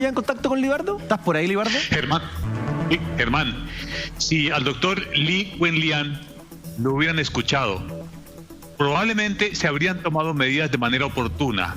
ya en contacto con Libardo? ¿Estás por ahí, Libardo? Germán, si al doctor Li Wenlian lo hubieran escuchado, probablemente se habrían tomado medidas de manera oportuna.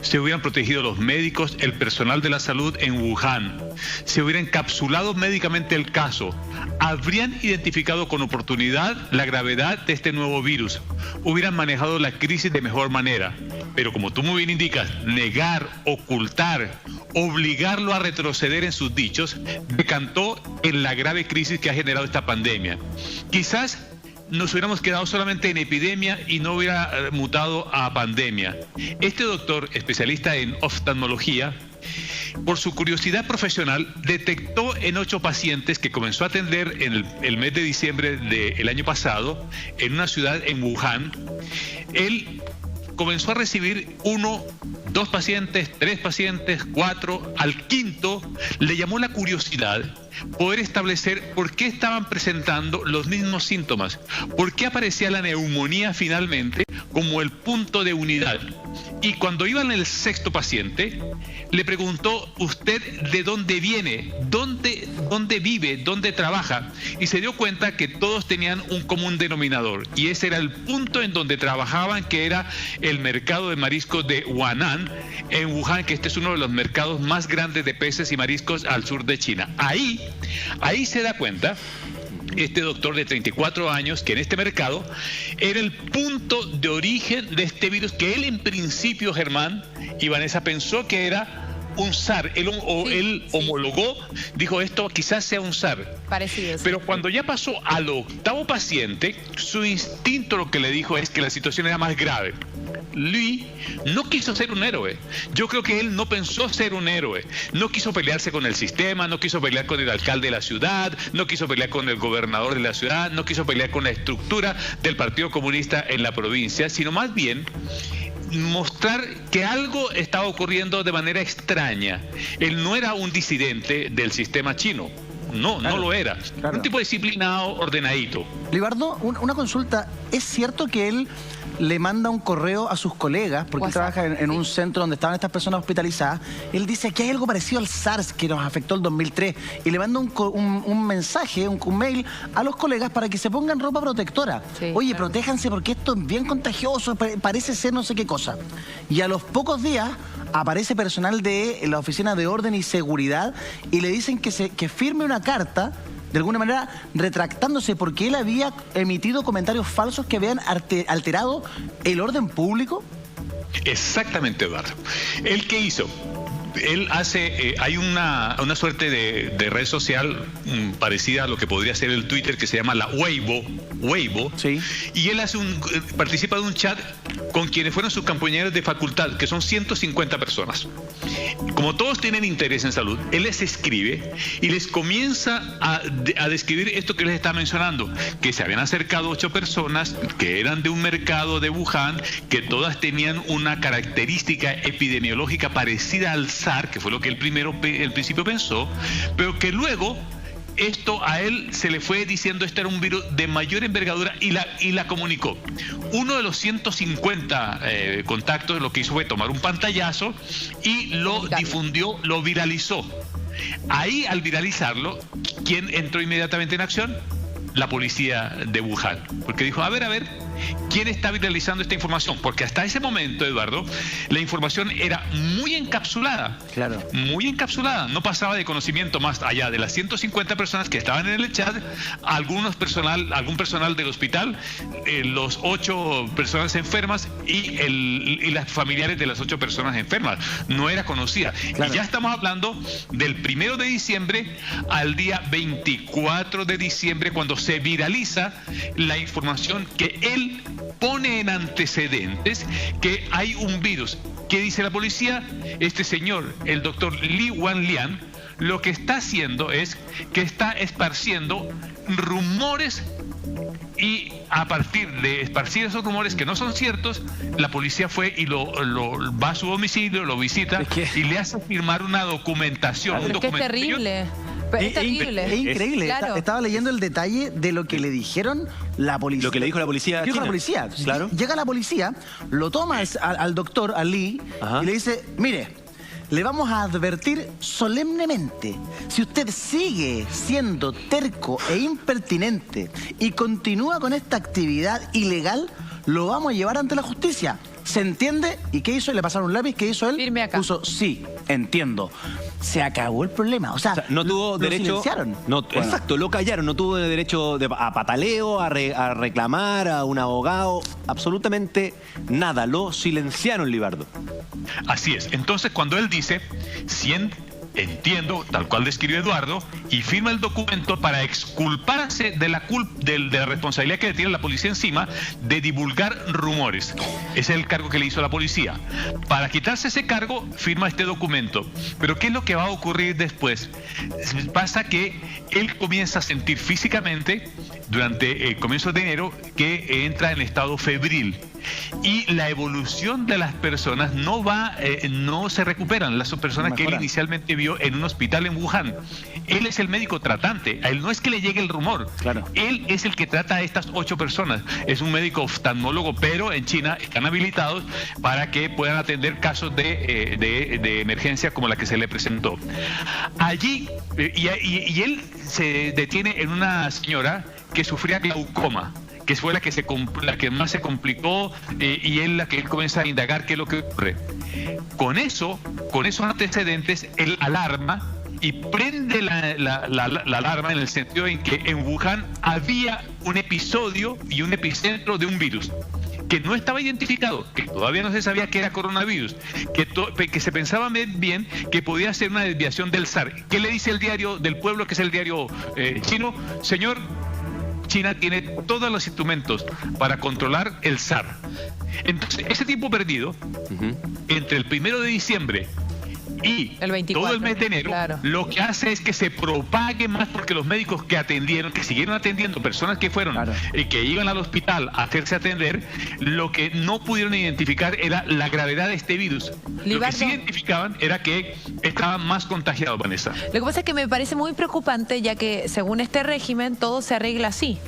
Se hubieran protegido los médicos, el personal de la salud en Wuhan. Se hubiera encapsulado médicamente el caso. Habrían identificado con oportunidad la gravedad de este nuevo virus. Hubieran manejado la crisis de mejor manera. Pero como tú muy bien indicas, negar, ocultar, obligarlo a retroceder en sus dichos, decantó en la grave crisis que ha generado esta pandemia. Quizás nos hubiéramos quedado solamente en epidemia y no hubiera mutado a pandemia. Este doctor, especialista en oftalmología, por su curiosidad profesional, detectó en 8 pacientes que comenzó a atender en el mes de diciembre del año pasado, en una ciudad en Wuhan. Él comenzó a recibir 1, 2 pacientes, 3 pacientes, 4, al quinto le llamó la curiosidad poder establecer por qué estaban presentando los mismos síntomas, por qué aparecía la neumonía finalmente como el punto de unidad. Y cuando iba en el 6º paciente, le preguntó: ¿usted de dónde viene? ¿Dónde vive? ¿Dónde trabaja? Y se dio cuenta que todos tenían un común denominador, y ese era el punto en donde trabajaban, que era el mercado de mariscos de Huanan, en Wuhan, que este es uno de los mercados más grandes de peces y mariscos al sur de China. Ahí se da cuenta este doctor de 34 años que en este mercado era el punto de origen de este virus, que él en principio, Germán y Vanessa, pensó que era un SARS. Él homologó, dijo: esto quizás sea un SARS. Parecido, sí. Pero cuando ya pasó al 8º paciente, su instinto lo que le dijo es que la situación era más grave. Lee no quiso ser un héroe. Yo creo que él no pensó ser un héroe. No quiso pelearse con el sistema, no quiso pelear con el alcalde de la ciudad, no quiso pelear con el gobernador de la ciudad, no quiso pelear con la estructura del Partido Comunista en la provincia, sino más bien mostrar que algo estaba ocurriendo de manera extraña. Él no era un disidente del sistema chino. No, claro, no lo era. Claro. Un tipo disciplinado, ordenadito. Libardo, una consulta. ¿Es cierto que él le manda un correo a sus colegas, porque él trabaja en un centro donde estaban estas personas hospitalizadas? Él dice que hay algo parecido al SARS que nos afectó el 2003, y le manda un mensaje, un mail a los colegas para que se pongan ropa protectora. Sí, oye, claro, protéjanse porque esto es bien contagioso, parece ser no sé qué cosa. Y a los pocos días aparece personal de la Oficina de Orden y Seguridad y le dicen que firme una carta, de alguna manera retractándose, porque él había emitido comentarios falsos que habían alterado el orden público. Exactamente, Eduardo. ¿Él qué hizo? Él hace, hay una suerte de red social parecida a lo que podría ser el Twitter, que se llama la Weibo, sí, y él participa de un chat con quienes fueron sus compañeros de facultad, que son 150 personas. Como todos tienen interés en salud, él les escribe y les comienza a describir esto que les estaba mencionando, que se habían acercado 8 personas que eran de un mercado de Wuhan, que todas tenían una característica epidemiológica parecida al SARS, que fue lo que el principio pensó, pero que luego esto a él se le fue diciendo este era un virus de mayor envergadura y la comunicó. Uno de los 150 contactos lo que hizo fue tomar un pantallazo y lo difundió, lo viralizó. Ahí, al viralizarlo, ¿quién entró inmediatamente en acción? La policía de Wuhan, porque dijo: a ver, ¿quién está viralizando esta información? Porque hasta ese momento, Eduardo, la información era muy encapsulada. Claro. Muy encapsulada. No pasaba de conocimiento más allá de las 150 personas que estaban en el chat, algún personal del hospital, los 8 personas enfermas y las familiares de las 8 personas enfermas. No era conocida. Claro. Y ya estamos hablando del 1 de diciembre al día 24 de diciembre, cuando se viraliza la información que él pone en antecedentes que hay un virus. ¿Qué dice la policía? Este señor, el doctor Li Wenlian, lo que está haciendo es que está esparciendo rumores, y a partir de esparcir esos rumores que no son ciertos, la policía fue y va a su domicilio, lo visita y le hace firmar una documentación. Pero es que es terrible. Es terrible. Es increíble. Claro. Estaba leyendo el detalle de lo que le dijeron la policía. Lo que le dijo la policía. Dijo la policía. Claro. Llega la policía, lo toma al doctor, al Lee, y le dice: mire, le vamos a advertir solemnemente. Si usted sigue siendo terco e impertinente y continúa con esta actividad ilegal, lo vamos a llevar ante la justicia. ¿Se entiende? ¿Y qué hizo? Le pasaron un lápiz. ¿Qué hizo él? Firme acá. Puso, sí, entiendo. Se acabó el problema. O sea, no tuvo derecho. Silenciaron. No, bueno. Exacto, lo callaron. No tuvo derecho a pataleo, a reclamar, a un abogado. Absolutamente nada. Lo silenciaron, Libardo. Así es. Entonces, cuando él dice, entiendo, tal cual describió Eduardo, y firma el documento para exculparse de la responsabilidad que le tiene la policía encima de divulgar rumores. Ese es el cargo que le hizo la policía. Para quitarse ese cargo, firma este documento. Pero ¿qué es lo que va a ocurrir después? Pasa que él comienza a sentir físicamente, durante comienzos de enero, que entra en estado febril. Y la evolución de las personas no se recuperan. Las personas que él inicialmente vio en un hospital en Wuhan. Él es el médico tratante. A él no es que le llegue el rumor. Claro. Él es el que trata a estas 8 personas. Es un médico oftalmólogo, pero en China están habilitados para que puedan atender casos de emergencia como la que se le presentó. Allí, y él se detiene en una señora que sufría glaucoma, que fue la que más se complicó, y es la que él comienza a indagar qué es lo que ocurre. Con esos antecedentes, él alarma y prende la alarma en el sentido en que en Wuhan había un episodio y un epicentro de un virus que no estaba identificado, que todavía no se sabía que era coronavirus, que se pensaba bien que podía ser una desviación del SARS. ¿Qué le dice el diario del pueblo, que es el diario chino? Señor, China tiene todos los instrumentos para controlar el SARS. Entonces, ese tiempo perdido, entre el 1 de diciembre y el 24, todo el mes de enero, claro, lo que hace es que se propague más, porque los médicos que siguieron atendiendo personas que fueron, que iban al hospital a hacerse atender, lo que no pudieron identificar era la gravedad de este virus. Libardo, lo que sí identificaban era que estaban más contagiados, Vanessa. Lo que pasa es que me parece muy preocupante, ya que según este régimen todo se arregla así.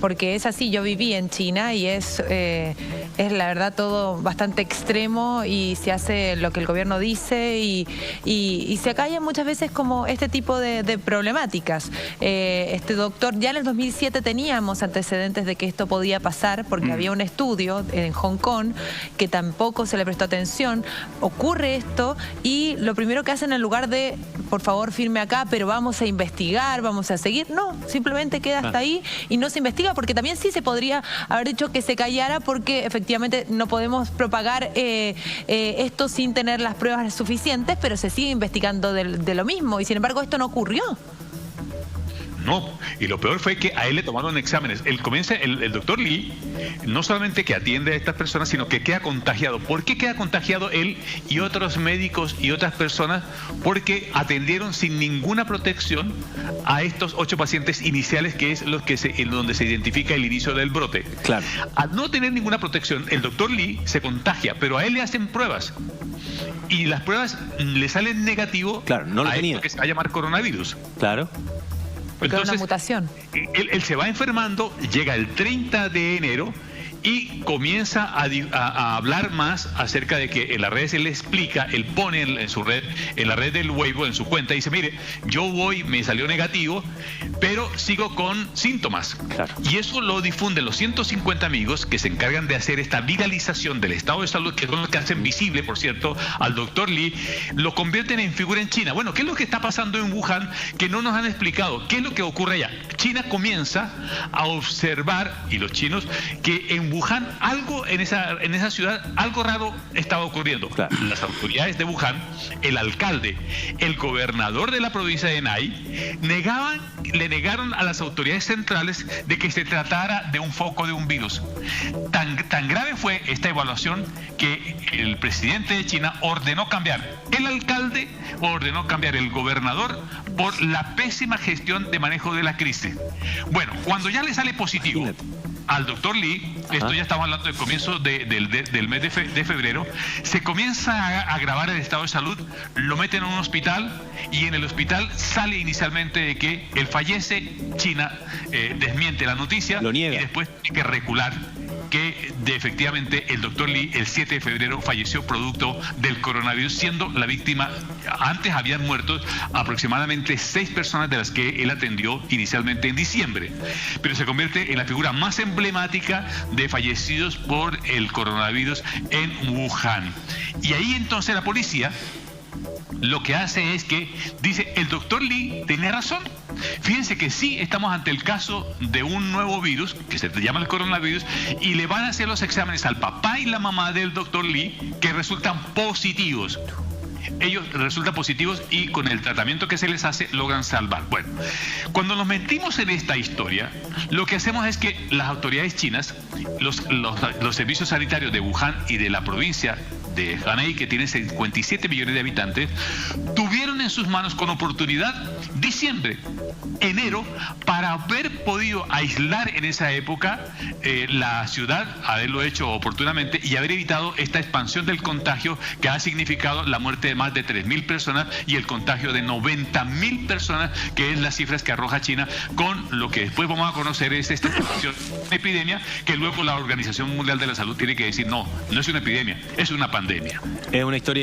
Porque es así, yo viví en China y es la verdad todo bastante extremo, y se hace lo que el gobierno dice y se acallan muchas veces como este tipo de problemáticas. Este doctor, ya en el 2007 teníamos antecedentes de que esto podía pasar, porque había un estudio en Hong Kong que tampoco se le prestó atención. Ocurre esto y lo primero que hacen, en lugar de, por favor firme acá, pero vamos a investigar, vamos a seguir, no, simplemente queda hasta ahí y no se investiga, porque también sí se podría haber dicho que se callara, porque efectivamente no podemos propagar esto sin tener las pruebas suficientes, pero se sigue investigando de lo mismo, y sin embargo esto no ocurrió. No, y lo peor fue que a él le tomaron exámenes. El doctor Lee no solamente que atiende a estas personas, sino que queda contagiado. ¿Por qué queda contagiado él y otros médicos y otras personas? Porque atendieron sin ninguna protección a estos 8 pacientes iniciales, que es en donde se identifica el inicio del brote. Claro. Al no tener ninguna protección, el doctor Lee se contagia, pero a él le hacen pruebas. Y las pruebas le salen negativo, claro, no lo tenía, esto que se va a llamar coronavirus. Claro. Porque entonces, una mutación. Él se va enfermando, llega el 30 de enero y comienza a hablar más acerca de que en las redes él explica, él pone en su red, en la red del Weibo, en su cuenta, dice, mire, yo me salió negativo, pero sigo con síntomas. Claro. Y eso lo difunden los 150 amigos que se encargan de hacer esta viralización del estado de salud, que son los que hacen visible, por cierto, al doctor Lee, lo convierten en figura en China. Bueno, ¿qué es lo que está pasando en Wuhan que no nos han explicado? ¿Qué es lo que ocurre allá? China comienza a observar, y los chinos, que en Wuhan algo, en esa ciudad, algo raro estaba ocurriendo. Claro. Las autoridades de Wuhan, el alcalde, el gobernador de la provincia de Henan, le negaron a las autoridades centrales de que se tratara de un foco de un virus. Tan grave fue esta evaluación que el presidente de China ordenó cambiar el alcalde, ordenó cambiar el gobernador por la pésima gestión de manejo de la crisis. Bueno, cuando ya le sale positivo al doctor Lee, esto ya estamos hablando del comienzo del mes de febrero, se comienza a agravar el estado de salud, lo meten en un hospital y en el hospital sale inicialmente de que él fallece. China desmiente la noticia, lo niega, y después tiene que recular. que efectivamente el doctor Lee el 7 de febrero falleció producto del coronavirus, siendo la víctima, antes habían muerto aproximadamente 6 personas de las que él atendió inicialmente en diciembre, pero se convierte en la figura más emblemática de fallecidos por el coronavirus en Wuhan. Y ahí entonces la policía lo que hace es que dice, el doctor Lee tenía razón. Fíjense que sí estamos ante el caso de un nuevo virus, que se llama el coronavirus, y le van a hacer los exámenes al papá y la mamá del doctor Lee, que resultan positivos. Ellos resultan positivos y con el tratamiento que se les hace logran salvar. Bueno, cuando nos metimos en esta historia, lo que hacemos es que las autoridades chinas, los servicios sanitarios de Wuhan y de la provincia de Hebei, que tiene 57 millones de habitantes, tuvieron en sus manos con oportunidad diciembre, enero, para haber podido aislar en esa época la ciudad, haberlo hecho oportunamente y haber evitado esta expansión del contagio que ha significado la muerte de más de 3.000 personas y el contagio de 90.000 personas, que es las cifras que arroja China, con lo que después vamos a conocer es esta epidemia, que luego la Organización Mundial de la Salud tiene que decir, no, no es una epidemia, es una pandemia. Es una historia